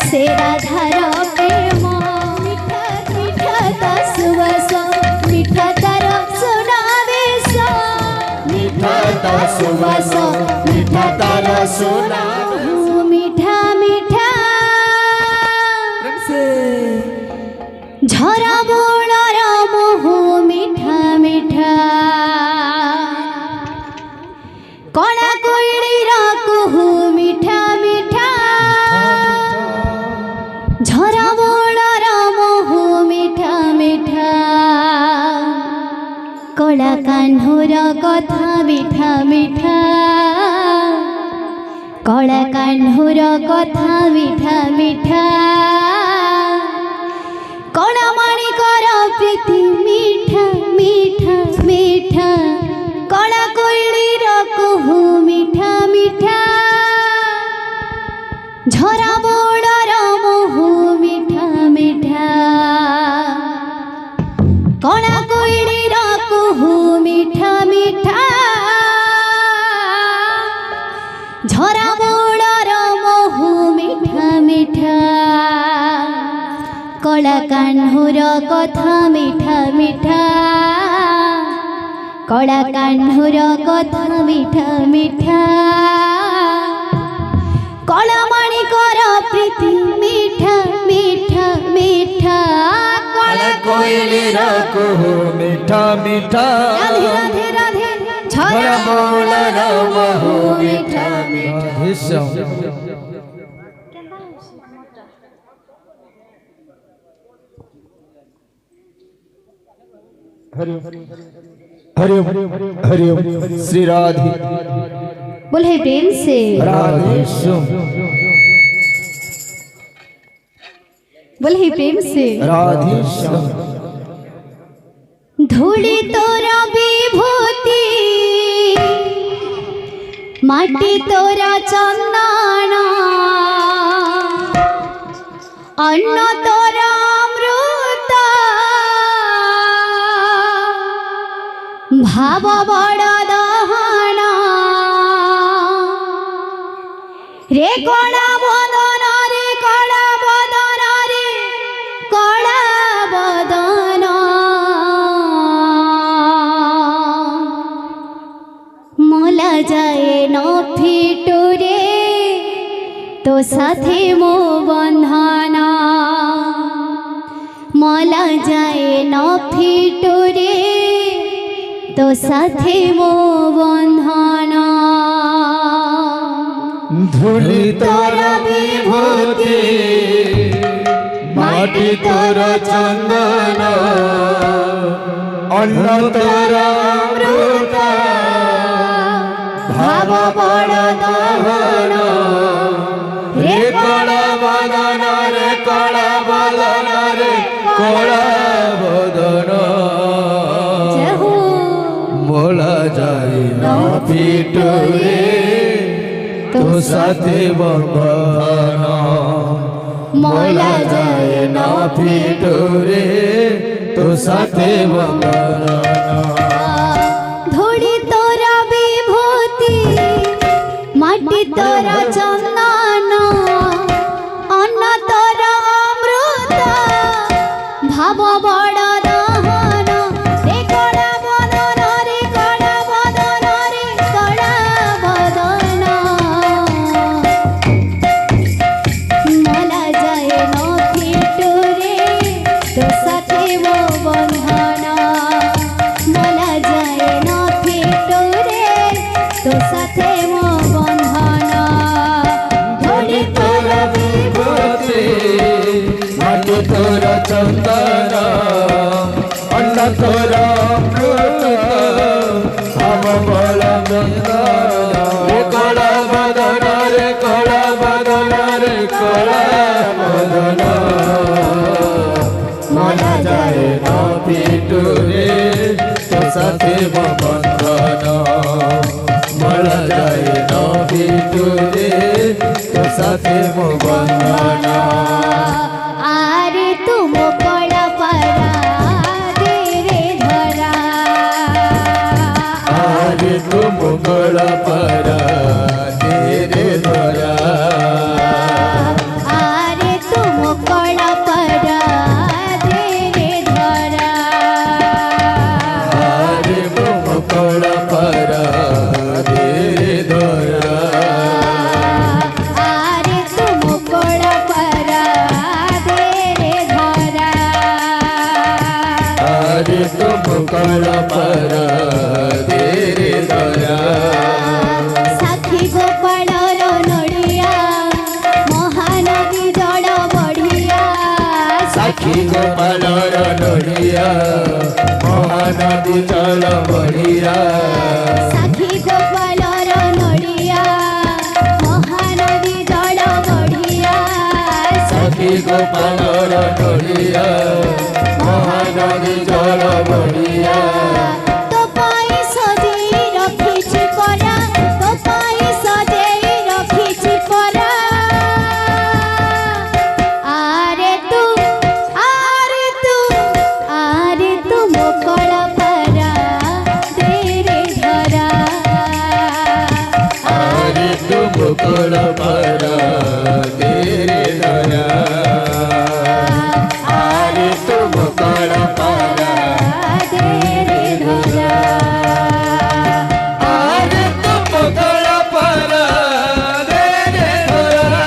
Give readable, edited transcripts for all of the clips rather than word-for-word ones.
से राधार प्रेम मिठा मिठा ता सुवास मिठा तार सुनावेश मिठा ता सुवास मिठा तार सुना मिठा मिठा झरा बोलार मोह मिठा मिठा कणा कोइलीर कुहू मिठा मिठा झरा बोलार मोह मिठा मिठा कला कान्हूर कथा मिठा मिठा कला कान्हूर कथा मिठा मिठा कणा माणिकर प्रीति मिठा मिठा मिठा कणा कोइलीर कुहू मिठा मिठा झरा बोलार मोह मिठा मिठा कणा कोइलीर कुहू मिठा मिठा झरा बोलार मोह मिठा मिठा कला कान्हूर कथा मिठा मिठा कला कान्हूर कथा मिठा मिठा कला माणिकर प्रीति मिठा मिठा मिठा कला कोइलीर कुहू मिठा मिठा राधे राधे राधे झरा बोलार मोह मिठा मिठा हरि हरि श्री राधे बोले प्रेम से राधे बोले प्रेम से राधे धूली तोरा विभूति माटी तोरा चंदन अन्न तोरा अमृत भाव बड़ दहन रे कला बदन रे कला बदन रे कला बदन मला जाए न फिटू रे तो साथे मो बंधन मला जाए न फिटू रे तो साथे मो बंधन धूली तोरा विभूति माटी तोरा चंदन अन्न तोरा अमृत भाव बड़ दहन रे कला बदन रे कला बदन रे कला बदन मोला जाए न फिटू रे तो साथे बंधन मोला जाए न फिटू रे तो साथे बंधन धूली तोरा विभूति माटी तोरा चंदन अन्न तोरा अमृत भाव बड़ दहन रे कला बदन रे कला बदन रे कला बदन मला जाए न फिटू रे तो साथे वो बंधन मला जाए न फिटू रे तो साथे वो बंधन धूली तोरा विभूति माटी तोरा चंदन अन्न तोरा अमृत भाव बड़ दहन रे कला बदन रे कला बदन रे कला बदन मोला जाए न फिटू रे तो साथे बंधन मोला जाए न फिटू रे तो साथे बंधन आरे तुम कला परा दे रे धरा आज तुम कला परा तेरे धरा आरे ଗୋପାଳର ନଡ଼ିଆ ମହାନଦୀ ଜଳ ବଢ଼ିଆ ସାକ୍ଷୀ ଗୋପାଳର ନଡ଼ିଆ ମହାନଦୀ ଜଳ ବଢ଼ିଆ ସାକ୍ଷୀ ଗୋପାଳର ନଡ଼ିଆ ମହାନଦୀ ଜଳ ବଢ଼ିଆ ତୋ ପାଇଁ ସଜେଇ ରଖିଛି ପରା ତୋ ପାଇଁ ସଜେଇ ରଖିଛି ପରା ଆରେ ତୁ ମୋକଳ ପରା ଦେରେ ଧରା ଆରେ ତୁ ମୁକୁଳ ପରା ଦେରେ ଧରା ଆରେ ତୁ ମୁକୁଳ ପରା ଦେରେ ଧରା ଆରେ ତୁ ମୁକୁଳ ପରା ଦେରେ ଧରା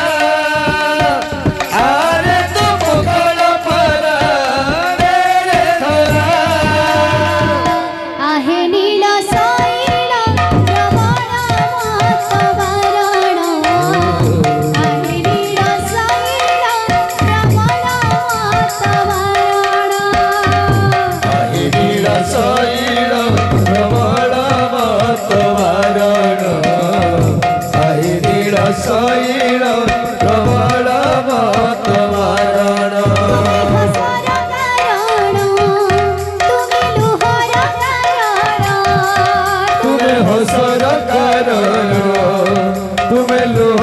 ଆରେ ତୁ ମୁକୁଳ ପରା ଦେରେ ଧରା आहे नील शैल रमण मत वरण आहे नील शैल रमण मत वरण आहे नीଳ ଶୈଳ ଭ୍ରମଣ ମତ ବାରଣ आहे नीଳ ଶୈଳ ଭ୍ରମଣ ମତ ବାରଣ हसर कारण तुमि लुहर कारण ତୁମେ ହସର କାରଣ ତୁମେ ଲୁହ